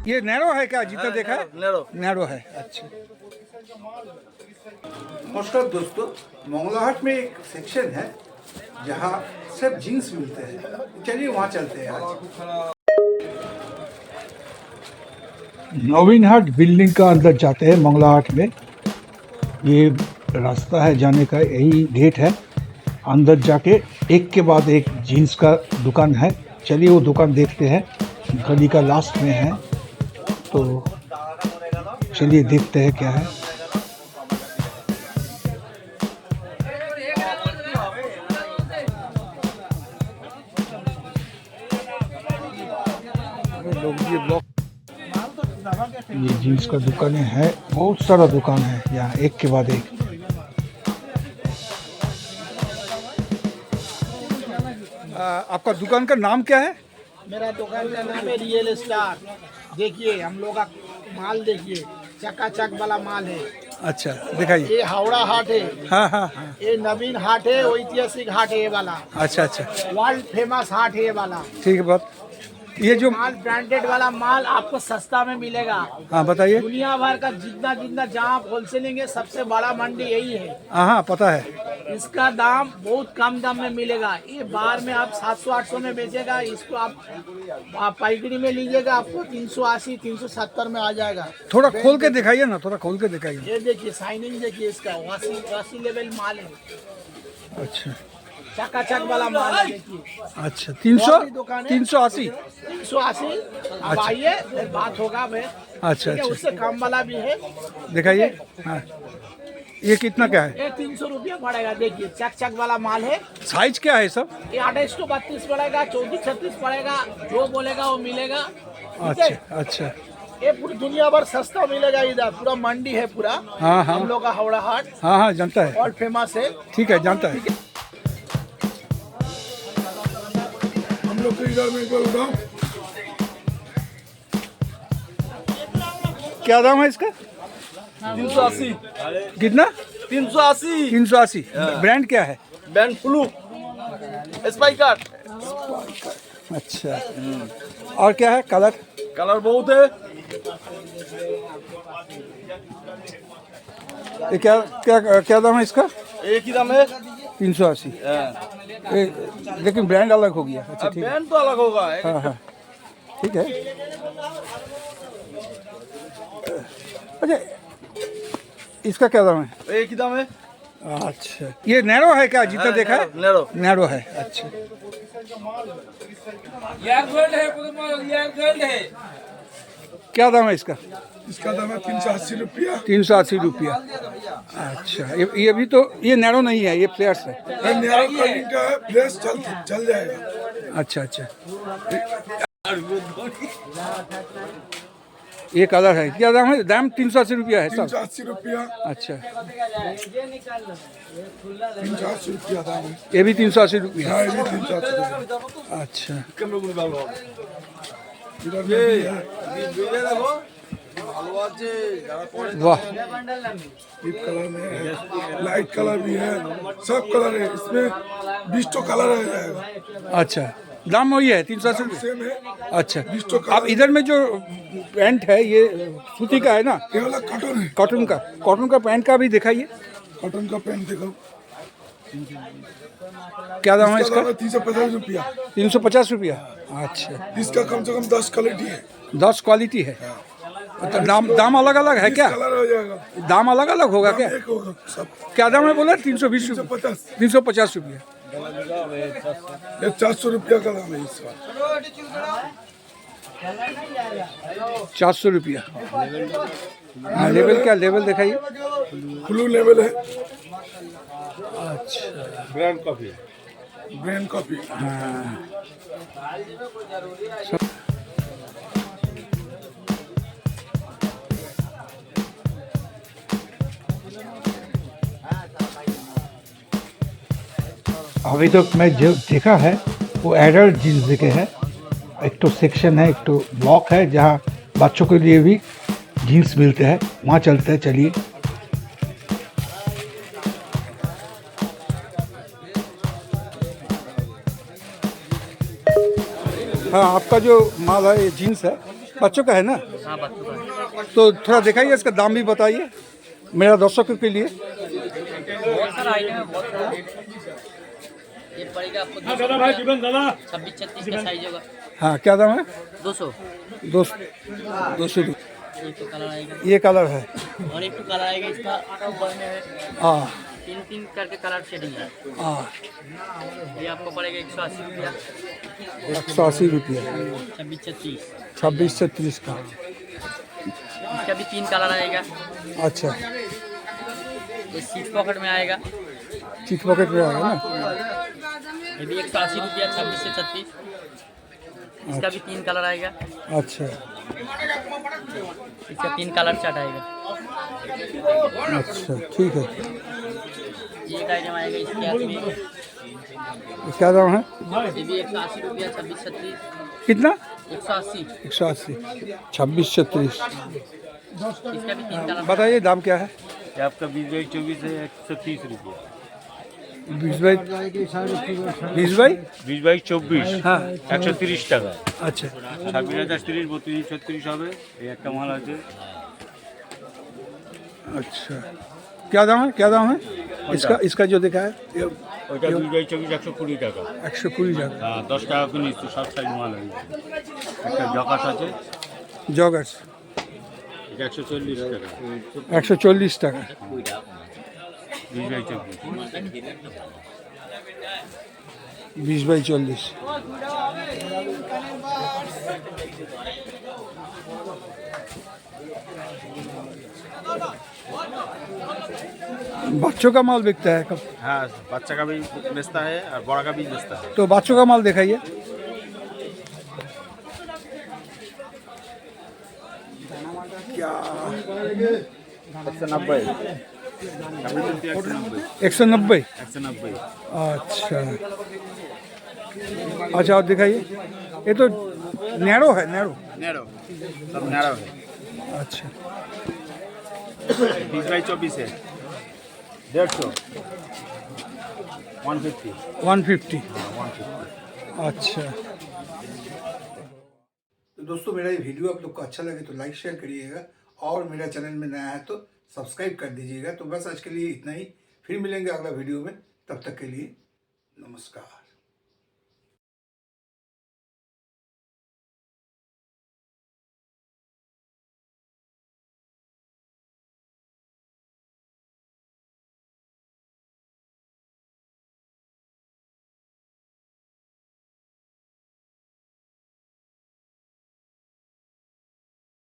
ये नैरो है क्या, जितना देखा है? नैरो नैरो है, अच्छा। नमस्कार दोस्तों, मंगलाहाट में एक सेक्शन है जहाँ सिर्फ जीन्स मिलते हैं। चलिए वहाँ चलते हैं आज। नवीन हाट बिल्डिंग का अंदर जाते हैं मंगलाहाट में। ये रास्ता है जाने का, यही गेट है। अंदर जाके एक के बाद एक जीन्स का दुकान है। चलिए वो दुकान देखते हैं, गली का लास्ट में है, तो चलिए देखते हैं क्या है। ये जीन्स का दुकान है, बहुत सारा दुकान है यहाँ, एक के बाद एक। आपका दुकान का नाम क्या है? मेरा दुकान का नाम है रियल स्टार। देखिए हम लोग का माल देखिए, चकाचक वाला माल है। अच्छा, दिखाइए। ये हावड़ा हाट है। हाँ हाँ हाँ। ये नवीन हाट है, ऐतिहासिक हाट है ये वाला। अच्छा अच्छा, वर्ल्ड फेमस हाट है ये वाला। ठीक है बात। ये जो माल ब्रांडेड वाला माल आपको सस्ता में मिलेगा। हाँ बताइए। दुनिया भर का जितना जितना जहाँ आप होलसेलिंग सबसे बड़ा मंडी यही है। हाँ पता है। इसका दाम बहुत कम दाम में मिलेगा। ये बाहर में आप 700-800 में बेचेगा, इसको आप पाइकरी में लीजिएगा आपको 380 370 में आ जाएगा। थोड़ा खोल के दिखाइए ना, थोड़ा खोल के दिखाइए। ये देखिए साइनिंग देखिए, इसका वासी लेवल माल है। अच्छा, चकाचक वाला माल है देखिए। अच्छा, 380 380। अब अच्छा। आइए फिर बात होगा फिर। अच्छा ठीक है, अच्छा, उससे कम वाला भी है। दिखाइए। हाँ, ये कितना क्या है? ये 300 रुपया पड़ेगा। देखिए चक वाला माल है। साइज क्या है सब? ये 28 to 32 पड़ेगा, 34-36 पड़ेगा। जो बोलेगा वो मिलेगा। ठीक है? अच्छा अच्छा, ये पूरी दुनिया भर सस्ता मिलेगा। इधर पूरा मंडी है पूरा। हाँ हाँ हम लोग का हावड़ा हाट हाँ हाँ, जानता है। वर्ल्ड फेमस है। ठीक है, जानता है। हम लोग को इधर में एक बार उठाओ। क्या दाम है इसका? 380 कितना? 380 380। ब्रांड क्या है? बैंड फ्लू स्पाइकर। अच्छा, और क्या है? कलर? कलर बहुत है। ये क्या क्या क्या दाम है इसका? एक ही दाम है। 380। लेकिन ब्रांड अलग हो गया। अच्छा ठीक है। बैंड तो अलग होगा। हाँ हाँ, ठीक है। अच्छा, इसका क्या दाम है? एक ही दाम है। अच्छा, ये नैरो है क्या, जितना देखा है? नैरो नैरो है, अच्छा। क्या दाम है इसका? इसका दाम है 380 रुपया। 380 रुपया। अच्छा, ये भी तो, ये नैरो नहीं है, ये फ्लेयर्स है। नैरो कटिंग का है, फ्लेश चल जाएगा। अच्छा अच्छा, ये कलर है। क्या दाम है? दाम 380 रुपया है सब? 380 रुपया। अच्छा, 380 रुपया दाम है। ये भी 380 रुपया। हाँ, ये भी 380 रुपया। अच्छा, इधर में भी है। वाह। डीप कलर में है, लाइट कलर भी है, सब कलर है। इसमें 20 तो कलर आ जाएगा। अच्छा, दाम वही है 380 रुपया? सेम है। अच्छा, 20 तो अब इधर में जो पैंट है ये सूती का है ना? ये वाला कॉटन है। कॉटन का? कॉटन का पैंट का भी दिखाइए। कॉटन का पेंट देखो। क्या दाम है इसका इसका? 350 रुपया। 350 रुपया। अच्छा, इसका कम से कम 10 क्वालिटी है। 10 क्वालिटी है। तो दाम अलग अलग है 20 क्या? कलर हो जाएगा। दाम अलग अलग होगा क्या? एक होगा सब। क्या दाम है बोले? 320 रुपया। 350। 350 रुपया। ये 400 रुपया का दाम है इसका। 400 रुपया। हाँ, लेवल क्या? लेवल दिखाइए। ब्लू लेवल है। अच्छा, ब्रांड कॉफी। हाँ। अभी तक मैं जो देखा है वो एडल्ट जीन्स देखे हैं। एक तो सेक्शन है, एक तो ब्लॉक है जहाँ बच्चों के लिए भी जीन्स मिलते हैं। वहाँ चलते हैं, चलिए। हाँ, आपका जो माल है ये जीन्स है। बच्चों का है ना? हाँ बच्चों का तो थोड़ा दिखाइए, इसका दाम भी बताइए मेरा दर्शकों के लिए। बहुत सारा आइटम है, बहुत सारा। ये पड़ेगा आपको 26-36 का साइज होगा। हाँ, क्या दाम है? 200। 200 रुपये। एक तो कलर आएगा ये कलर है। और एक तो कलर आएगा इसका ऊपर में है। हाँ 3 करके कलर शेडिंग है। हाँ, ये आपको पड़ेगा 180 रुपया। 180 रुपये। 26-36 26 से 30 का। इसका भी 3 कलर आएगा। अच्छा, ये सीट पॉकेट में आएगा। चिट पॉकेट में आएगा ना? ये भी 180 रुपया 26 से 36। इसका भी 3 कलर आएगा। अच्छा इसका 3 कलर चार्ट आएगा। अच्छा, ठीक है। ये एक आइटम आएगा इसके हाथ में। ये क्या दाम है? ये भी 180 रुपया 26-36। कितना? 180। 180, 26 से 30। इसका भी 3 कलर। बताइए दाम क्या है? ये आपका 20 है 130 रुपये। 20 बाई 20 बाई 20/24 हाँ। 130 টাকা। अच्छा 26,030, 32, 36 হবে। এই একটা মাল আছে। अच्छा, क्या दाम है? क्या दाम है इसका? इसका जो दिखा है ये ওইটা 20/24 120 টাকা। 120 টাকা। হ্যাঁ 10 টাকা করে নিচ্ছি, সব সাইজ মাল আছে। একটা জকাস আছে, জগার্স এটা 140 টাকা। 140 টাকা। 20/24। 20/40। बच्चों का माल बिकता है कब? हाँ, बच्चा का भी बेचता है और बड़ा का भी बेचता है। तो बच्चों का माल दिखाइए। क्या 190। 190? 190। अच्छा अच्छा, और दिखाइए। ये तो नैरो है, नैरो। नैरो, सब नैरो है। अच्छा 20/24 है 150। 150। 150। 150। अच्छा, तो दोस्तों मेरा ये वीडियो आप लोग को अच्छा लगे तो लाइक शेयर करिएगा, और मेरा चैनल में नया है तो सब्सक्राइब कर दीजिएगा। तो बस आज के लिए इतना ही, फिर मिलेंगे अगला वीडियो में। तब तक के लिए नमस्कार।